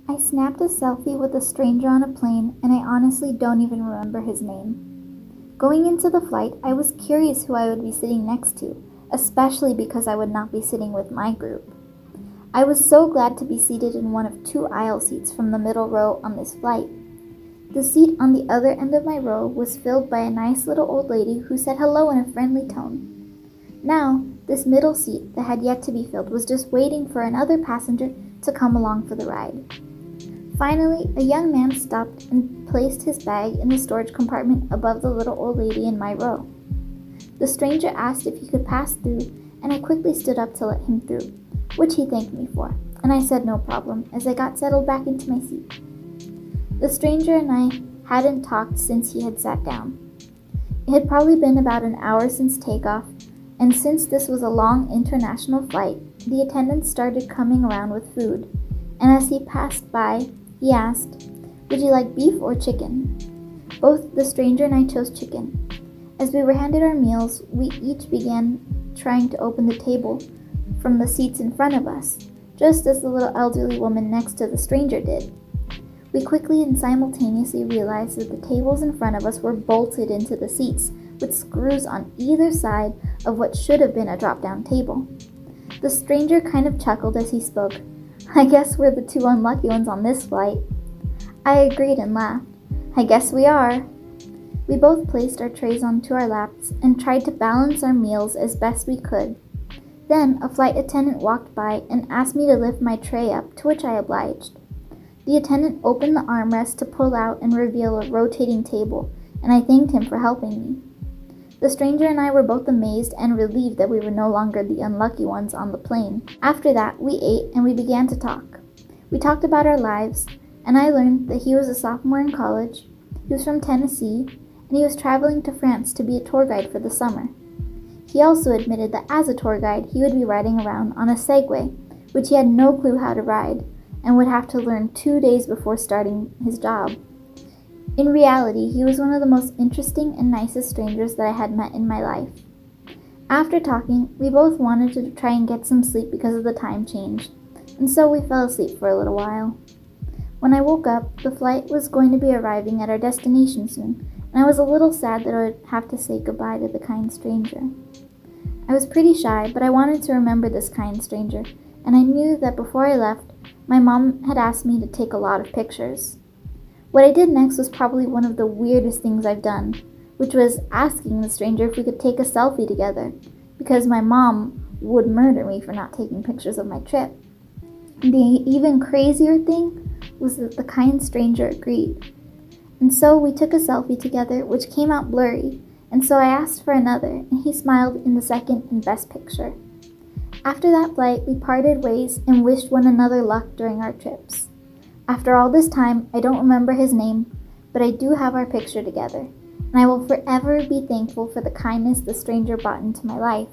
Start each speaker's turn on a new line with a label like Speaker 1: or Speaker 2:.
Speaker 1: I snapped a selfie with a stranger on a plane, and I honestly don't even remember his name. Going into the flight, I was curious who I would be sitting next to, especially because I would not be sitting with my group. I was so glad to be seated in one of two aisle seats from the middle row on this flight. The seat on the other end of my row was filled by a nice little old lady who said hello in a friendly tone. Now, this middle seat that had yet to be filled was just waiting for another passenger to come along for the ride. Finally, a young man stopped and placed his bag in the storage compartment above the little old lady in my row. The stranger asked if he could pass through, and I quickly stood up to let him through, which he thanked me for, and I said no problem as I got settled back into my seat. The stranger and I hadn't talked since he had sat down. It had probably been about an hour since takeoff, and since this was a long international flight, the attendants started coming around with food, and as he passed by, he asked, "Would you like beef or chicken?" Both the stranger and I chose chicken. As we were handed our meals, we each began trying to open the table from the seats in front of us, just as the little elderly woman next to the stranger did. We quickly and simultaneously realized that the tables in front of us were bolted into the seats with screws on either side of what should have been a drop-down table. The stranger kind of chuckled as he spoke. "I guess we're the two unlucky ones on this flight." I agreed and laughed. "I guess we are." We both placed our trays onto our laps and tried to balance our meals as best we could. Then a flight attendant walked by and asked me to lift my tray up, to which I obliged. The attendant opened the armrest to pull out and reveal a rotating table, and I thanked him for helping me. The stranger and I were both amazed and relieved that we were no longer the unlucky ones on the plane. After that, we ate and we began to talk. We talked about our lives, and I learned that he was a sophomore in college, he was from Tennessee, and he was traveling to France to be a tour guide for the summer. He also admitted that as a tour guide, he would be riding around on a Segway, which he had no clue how to ride, and would have to learn 2 days before starting his job. In reality, he was one of the most interesting and nicest strangers that I had met in my life. After talking, we both wanted to try and get some sleep because of the time change, and so we fell asleep for a little while. When I woke up, the flight was going to be arriving at our destination soon, and I was a little sad that I would have to say goodbye to the kind stranger. I was pretty shy, but I wanted to remember this kind stranger, and I knew that before I left, my mom had asked me to take a lot of pictures. What I did next was probably one of the weirdest things I've done, which was asking the stranger if we could take a selfie together, because my mom would murder me for not taking pictures of my trip. The even crazier thing was that the kind stranger agreed. And so we took a selfie together, which came out blurry, and so I asked for another, and he smiled in the second and best picture. After that flight, we parted ways and wished one another luck during our trips. After all this time, I don't remember his name, but I do have our picture together, and I will forever be thankful for the kindness the stranger brought into my life.